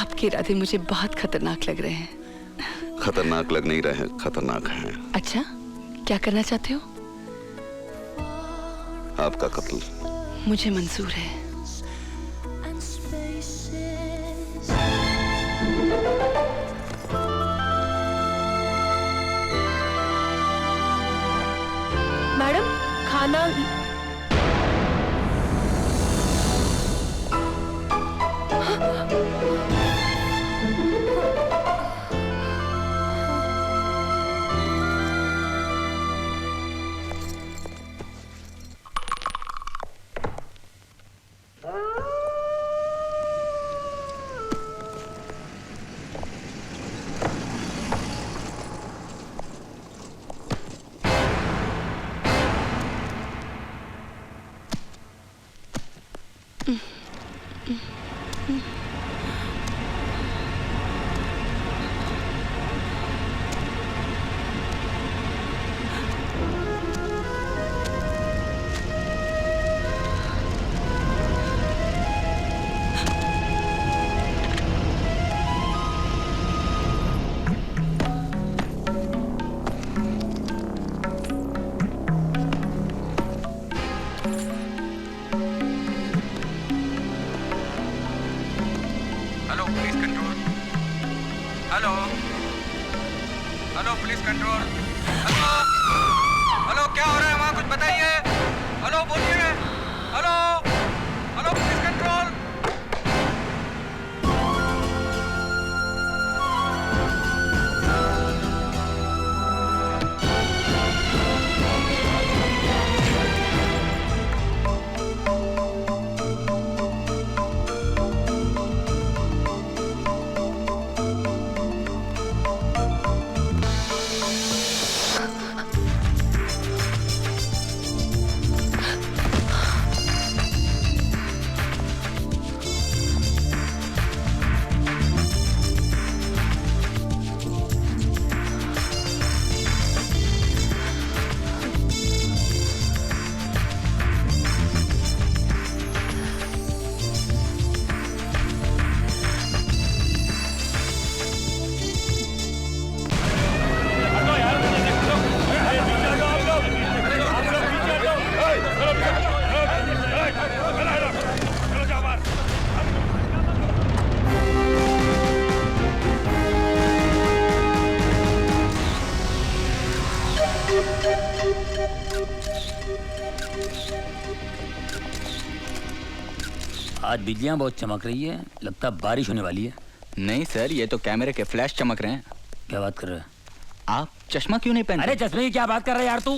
आपके इरादे मुझे बहुत खतरनाक लग रहे हैं। खतरनाक लग नहीं रहे, खतरनाक हैं। अच्छा, क्या करना चाहते हो? आपका कत्ल मुझे मंजूर है। मैडम, खाना। Hello police control. हेलो क्या हो रहा है वहाँ, कुछ बताइए। हेलो बोलिए। Hello hello police control. आज बिजलियां बहुत चमक रही है, लगता है बारिश होने वाली है। नहीं सर, ये तो कैमरे के फ्लैश चमक रहे हैं। क्या बात कर रहे हैं आप? चश्मा क्यों नहीं पहनते? अरे चश्मे की क्या बात कर रहे हैं यार तू?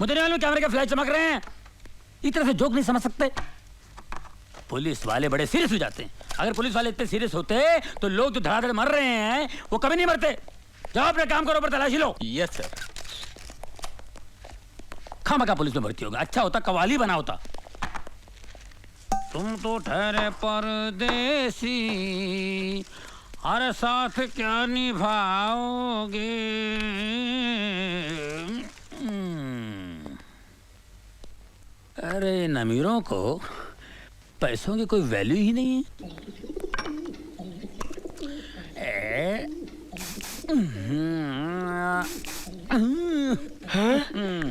मुझे नहीं मालूम कैमरे के फ्लैश चमक रहे हैं। इस तरह से जोक नहीं समझ सकते। पुलिस वाले बड़े सीरियस हो जाते हैं। अगर पुलिस वाले इतने सीरियस होते तो लोग जो धड़ाधड़ मर रहे हैं वो कभी नहीं मरते। जाओ अपना काम करो, पर तलाशी लो। Yes sir. खामखा पुलिस में भर्ती होगा, अच्छा होता कवाली बना होता। तुम तो ठहरे परदेसी, हर साथ क्या निभाओगे। अरे इन अमीरों को पैसों की कोई वैल्यू ही नहीं है। हाँ?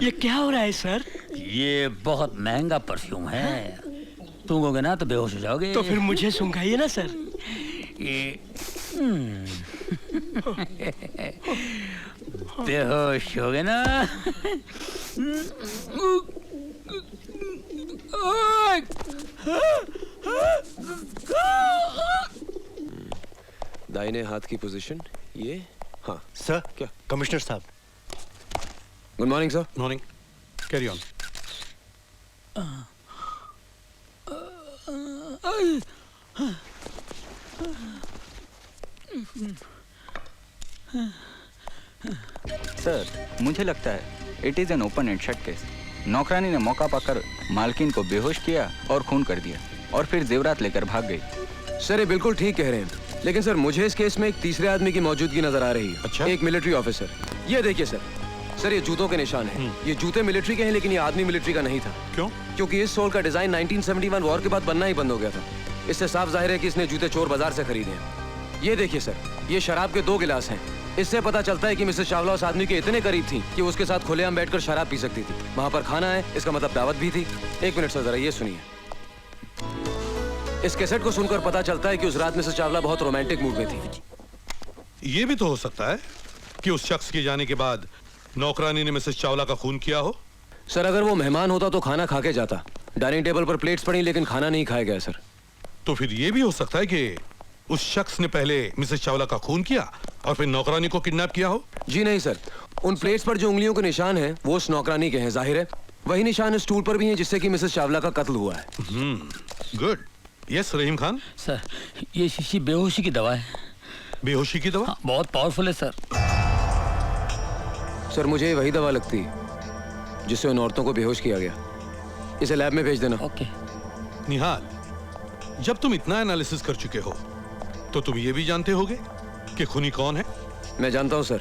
ये क्या हो रहा है सर? ये बहुत महंगा परफ्यूम है। सूंघोगे ना तो बेहोश हो जाओगे। तो फिर मुझे सूंघाइए ना सर। बेहोश हो गए ना। दाहिने हाथ की पोजीशन ये। हाँ सर। क्या? कमिश्नर साहब। Good morning sir. Morning. Carry on. Sir, मुझे लगता है it is an open and shut case. नौकरानी ने मौका पाकर मालकिन को बेहोश किया और खून कर दिया और फिर जेवरात लेकर भाग गई। सर ये बिल्कुल ठीक कह रहे हैं, लेकिन सर मुझे इस केस में एक तीसरे आदमी की मौजूदगी नजर आ रही है। अच्छा? एक मिलिट्री ऑफिसर। ये देखिए सर, सर ये जूतों के निशान हैं। ये जूते मिलिट्री के हैं, लेकिन ये आदमी मिलिट्री का नहीं था। क्यों? क्योंकि इस सोल का डिजाइन 1971 वॉर के बाद बनना ही बंद हो गया था। इससे साफ जाहिर है कि इसने जूते चोर बाजार से खरीदे हैं। ये देखिए सर, ये शराब के 2 गिलास हैं। इससे पता चलता है कि मिसेस चावला उस आदमी के इतने करीब थी कि उसके साथ खुलेआम बैठकर शराब पी सकती थी। वहां पर खाना है, इसका मतलब दावत भी थी। 1 मिनट सर, जरा ये सुनिए। इस कैसेट को सुनकर पता चलता है कि उस रात मिसेस चावला बहुत रोमांटिक मूड में थी। ये भी तो हो सकता है कि उस शख्स के जाने के बाद नौकरानी ने मिसेस चावला का खून किया हो। सर, अगर वो मेहमान होता तो खाना खा के जाता। डाइनिंग टेबल पर प्लेट्स पड़ी लेकिन खाना नहीं खाया गया सर। तो फिर ये भी हो सकता है कि उस शख्स ने पहले मिसेस चावला का खून किया और फिर नौकरानी को किडनैप किया हो। जी नहीं सर, उन प्लेट्स पर जो उंगलियों के निशान हैं वो उस नौकरानी के हैं। जाहिर है वही निशान इस स्टूल पर भी हैं जिससे कि मिसेस चावला का कत्ल हुआ है। गुड। यस रहीम खान। सर, ये शीशी बेहोशी की दवा है। बेहोशी की दवा? हाँ, बहुत पावरफुल है सर। सर, मुझे वही दवा लगती है जिससे उन औरतों को बेहोश किया गया। इसे लैब में भेज देना। ओके। निहाल, जब तुम इतना एनालिसिस कर चुके हो तो तुम ये भी जानते होगे कि खूनी कौन है? मैं जानता हूं सर।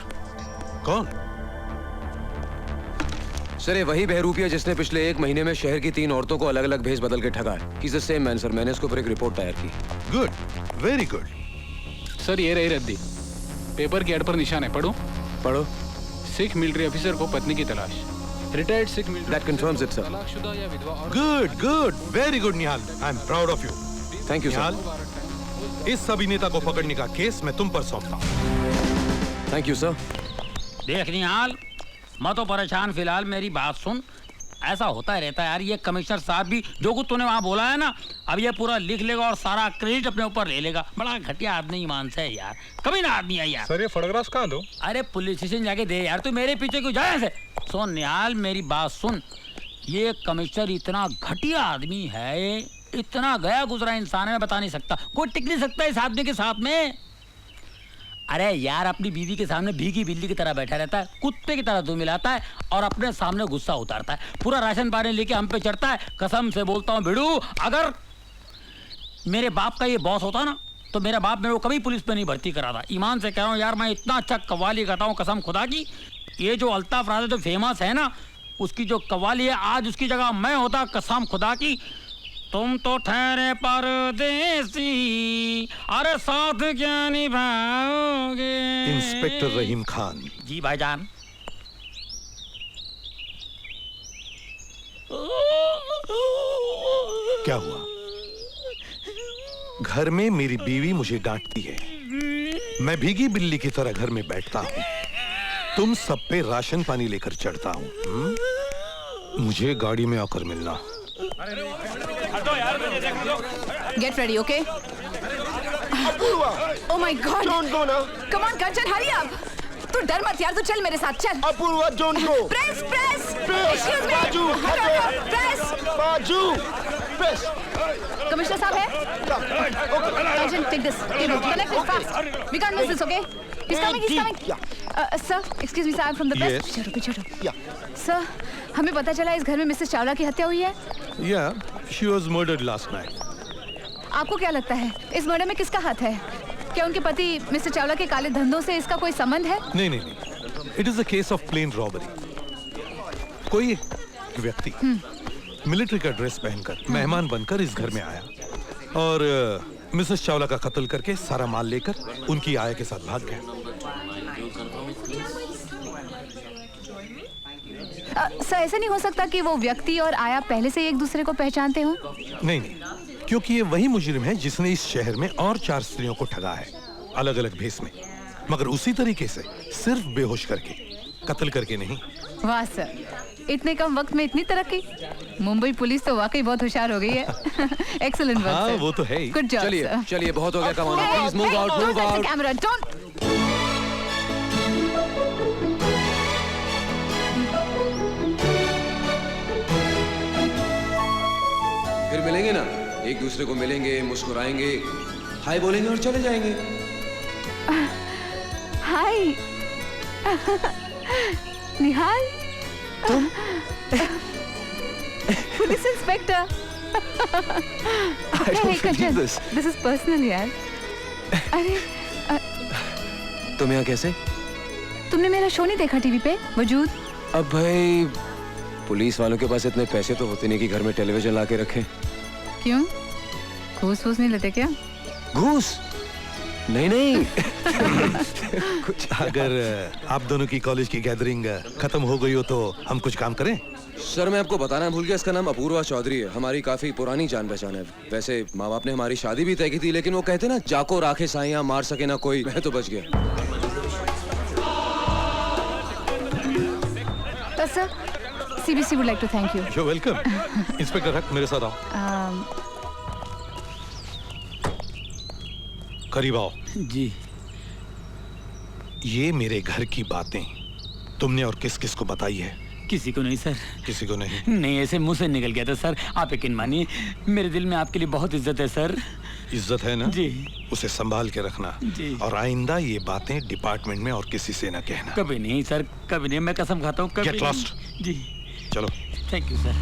कौन? सर, ये वही बहरूपिया जिसने पिछले 1 महीने में शहर की 3 औरतों को अलग अलग भेज बदल के ठगा है। He's the same man sir. मैंने इसके ऊपर एक रिपोर्ट तैयार की। Good, very good. सर, ये रही रद्दी। पेपर के एड पर निशान है, पढ़ो। पढ़ो। सिख मिलिट्री ऑफिसर को पत्नी की तलाश। Retired Sikh military. That confirms it, sir. तलाकशुदा या विधवा औरत। Good good, very good Nihal. I am proud of you. Thank you Nihal, sir. इस अभिनेता को पकड़ने का केस मैं तुम पर सौंपता हूं। Thank you sir. देख निहाल, मैं तो परेशान फिलहाल, मेरी बात सुन। ऐसा होता ही रहता है यार। ये कमिश्नर साहब भी जो कुछ तूने वहाँ बोला है ना, अब ये पूरा लिख लेगा और सारा क्रेडिट अपने ऊपर ले लेगा। बड़ा घटिया आदमी ईमान से है यार, कभी ना आदमी है यार। सर, ये फोटोग्राफ्स कहाँ दो? अरे पुलिस स्टेशन जाके दे यार, तू मेरे पीछे क्यों जाए ऐसे? सुन निहाल, मेरी बात सुन। ये कमिश्नर इतना घटिया आदमी है, इतना गया गुजरा इंसान है, मैं बता नहीं सकता। कोई टिक नहीं सकता इस आदमी के साथ में। अरे यार, अपनी बीवी के सामने भीगी बिल्ली की तरह बैठा रहता है, कुत्ते की तरह दूध मिलाता है और अपने सामने गुस्सा उतारता है। पूरा राशन पानी लेके हम पे चढ़ता है। कसम से बोलता हूँ भिड़ू, अगर मेरे बाप का ये बॉस होता ना तो मेरा बाप मेरे को कभी पुलिस पे नहीं भर्ती करा था। ईमान से कह रहा हूँ यार, मैं इतना अच्छा कव्वाली गाता हूँ कसम खुदा की। ये जो अल्ताफ राजा जो फेमस है ना, उसकी जो कव्वाली है, आज उसकी जगह मैं होता कसम खुदा की। तुम तो ठहरे परदेसी, अरे साथ क्या निभाओगे। इंस्पेक्टर रहीम खान। जी भाईजान। क्या हुआ? घर में मेरी बीवी मुझे डांटती है, मैं भीगी बिल्ली की तरह घर में बैठता हूँ, तुम सब पे राशन पानी लेकर चढ़ता हूँ। मुझे गाड़ी में आकर मिलना। Get ready, okay? Oh my God! Don't go now. Come on, Kanchan, hurry up! तू डर मत यार, तू चल मेरे साथ, चल। Apoorva, don't go. Press, press! Press. Excuse me! बाजू, हटो, press! बाजू, press. कमिश्नर साहब है? Okay, Kanchan, take this. Connect it fast. We can't miss this, okay? He's coming, he's coming. Sir, excuse me, sir, I'm from the press. Yes. पीछे हटो। Sir, हमें पता चला इस घर में मिसेस चावला की हत्या हुई है। Yeah, she was murdered last night. आपको क्या लगता है इस मर्डर में किसका हाथ है? क्या उनके पति मिस्टर चावला के काले धंधों से इसका कोई संबंध है? नहीं नहीं नहीं, it is a case of plain robbery. कोई एक व्यक्ति मिलिट्री का ड्रेस पहनकर मेहमान बनकर इस घर में आया और मिसेस चावला का कत्ल करके सारा माल लेकर उनकी आया के साथ भाग गया। सर, ऐसा नहीं हो सकता कि वो व्यक्ति और आया पहले से एक दूसरे को पहचानते हो? नहीं नहीं, क्योंकि ये वही मुजरिम है जिसने इस शहर में और 4 स्त्रियों को ठगा है, अलग अलग भेस में, मगर उसी तरीके से, सिर्फ बेहोश करके, कत्ल करके नहीं। वाह सर, इतने कम वक्त में इतनी तरक्की। मुंबई पुलिस तो वाकई बहुत होशियार हो गई है। एक्सीलेंट वर्क हाँ, सर। वो तो है ही। गुड जॉब चलिए सर। चलिए, बहुत हो गया come on, please move out, move out. Camera don't. फिर मिलेंगे ना, एक दूसरे को मिलेंगे, मुस्कुराएंगे, हाय बोलेंगे और चले जाएंगे। हाय निहाल, तुम? Police inspector. This is personal यार। अरे तुम यहाँ कैसे? तुमने मेरा शो नहीं देखा टीवी पे वजूद? अब भाई पुलिस वालों के पास इतने पैसे तो होते नहीं कि घर में टेलीविजन ला के रखें। क्यों, घूस फूस नहीं लेते क्या? घूस? नहीं नहीं अगर आप दोनों की कॉलेज की गैदरिंग खत्म हो गई हो तो हम कुछ काम करें? सर मैं आपको बताना भूल गया, इसका नाम अपूर्वा चौधरी है, हमारी काफी पुरानी जान पहचान है। वैसे माँ बाप ने हमारी शादी भी तय की थी, लेकिन वो कहते ना जाको राखे साइयां मार सके ना कोई, मैं तो बच गया। Sir, CBC would like to thank you. You're welcome. Inspector हक मेरे साथ आओ। करीब आओ। जी। ये मेरे घर की बातें तुमने और किस किस को बताई है? किसी को नहीं सर। किसी को नहीं? नहीं, ऐसे मुंह से निकल गया था सर। आप यकीन मानिए, मेरे दिल में आपके लिए बहुत इज्जत है सर। इज्जत है ना? जी। उसे संभाल के रखना। जी। और आइंदा ये बातें डिपार्टमेंट में और किसी से ना कहना। कभी नहीं सर, कभी नहीं, मैं कसम खाता हूँ कभी Get lost. नहीं। जी। चलो। Thank you sir,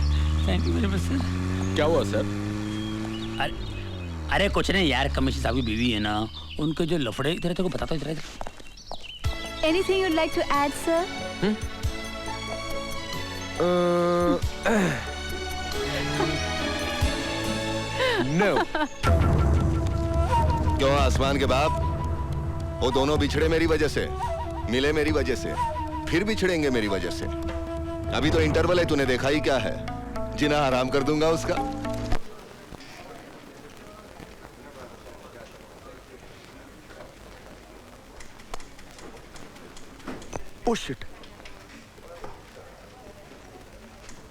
thank you very much sir. क्या हुआ सर? अरे कुछ नहीं यार, कमिश्नर साहब की बीवी है ना, उनके जो लफड़े, इधर तेरे को बताता हूँ, इधर। Anything you'd like to add, sir? No. क्यों आसमान के बाप? वो दोनों बिछड़े मेरी वजह से, मिले मेरी वजह से, फिर बिछड़ेंगे मेरी वजह से। अभी तो इंटरवल है, तूने देखा ही क्या है? जिना हराम कर दूंगा उसका। Oh shit.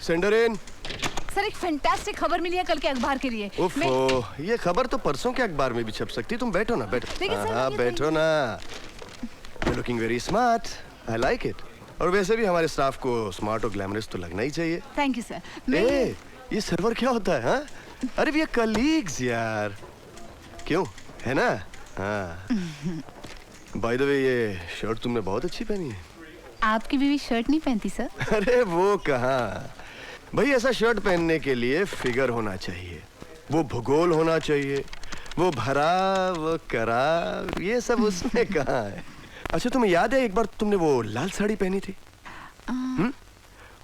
सेंडर इन। सर, एक फैंटास्टिक खबर मिली है कल के अखबार के लिए। ओफो, ये खबर तो परसों के अखबार में भी छप सकती। तुम बैठो ना, बैठो। लेकिन सर, हाँ, बैठो ना। You're looking very smart. I like it. और वैसे भी हमारे स्टाफ को स्मार्ट और ग्लैमरस तो लगना ही चाहिए। Thank you sir. ये सर्वर क्या होता है? हाँ? अरे ये कलीग्स यार। क्यों, है ना? हाँ। बाय द वे, ये शर्ट तुमने बहुत अच्छी पहनी है। आपकी बीवी शर्ट नहीं पहनती सर? अरे वो कहाँ भाई, ऐसा शर्ट पहनने के लिए फिगर होना चाहिए, वो भूगोल होना चाहिए, वो भरा वो करा, ये सब उसमें कहाँ है? अच्छा तुम्हें याद है एक बार तुमने वो लाल साड़ी पहनी थी?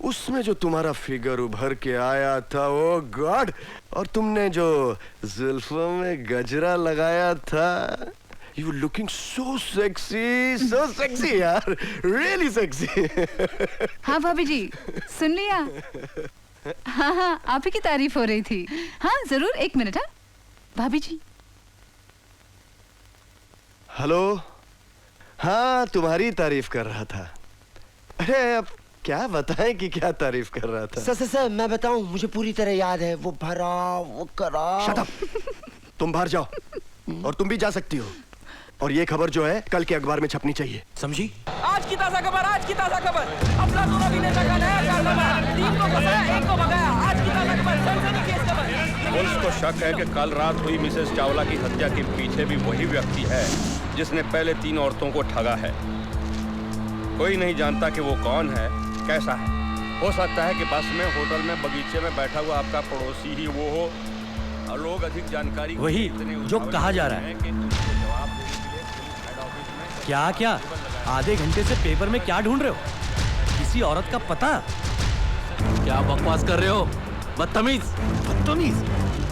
उसमें जो तुम्हारा फिगर उभर के आया था, ओ गॉड! और तुमने जो जुल्फों में गजरा लगाया था, You were looking so sexy यार, really sexy. हाँ भाभी जी, सुन लिया? हाँ, आप ही की तारीफ हो रही थी। हाँ जरूर, एक मिनट। हाँ भाभी जी। हेलो। हाँ, तुम्हारी तारीफ कर रहा था। अरे अब क्या बताएं कि क्या तारीफ कर रहा था? सर मैं बताऊं, मुझे पूरी तरह याद है। वो भरा वो करा। Shut up. तुम बाहर जाओ और तुम भी जा सकती हो। और ये खबर जो है कल के अखबार में छपनी चाहिए, समझी? आज की ताजा खबर, आज की ताजा खबर। अपना दोनों अभिनेता का नया कारनामा, 3 को फंसाया, 1 को भगाया। आज की ताजा खबर, सनसनीखेज खबर। पुलिस को शक है कि कल रात हुई मिसेस चावला की हत्या के पीछे भी वही व्यक्ति है जिसने पहले 3 औरतों को ठगा है। कोई नहीं जानता कि वो कौन है, कैसा है। हो सकता है कि बस में, होटल में, बगीचे में बैठा हुआ आपका पड़ोसी ही वो हो। और लोग अधिक जानकारी वही जो कहा जा रहा है। क्या आधे घंटे से पेपर में क्या ढूंढ रहे हो? किसी औरत का पता? क्या बकवास कर रहे हो? बदतमीज।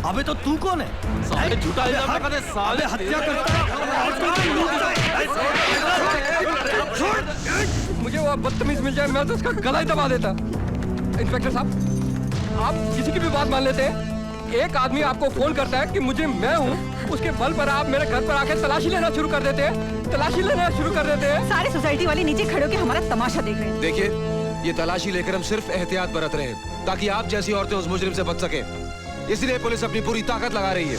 अबे तो तू कौन है? साले झूठा इल्जाम लगा दे, साले हत्या करता है। मुझे वो बदतमीज मिल जाए, मैं तो उसका गला ही दबा देता। इंस्पेक्टर साहब, आप किसी की भी बात मान लेते हैं। एक आदमी आपको फोन करता है कि मुझे मैं हूँ, उसके बल पर आप मेरे घर पर आके तलाशी लेना शुरू कर देते हैं। सारी सोसाइटी वाले नीचे खड़े होकर हमारा तमाशा देख रहे हैं। देखिए, ये तलाशी लेकर हम सिर्फ एहतियात बरत रहे हैं ताकि आप जैसी औरतें उस मुजरिम से बच सके। इसलिए पुलिस अपनी पूरी ताकत लगा रही है।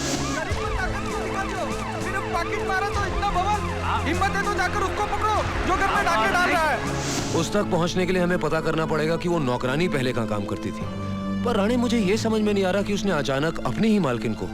हिम्मत है तो जाकर उसको पकड़ो जो घर में डाके डाल रहा है। उस तक पहुंचने के लिए हमें पता करना पड़ेगा कि वो नौकरानी पहले कहाँ काम करती थी। पर रानी, मुझे ये समझ में नहीं आ रहा कि उसने अचानक अपनी ही मालकिन को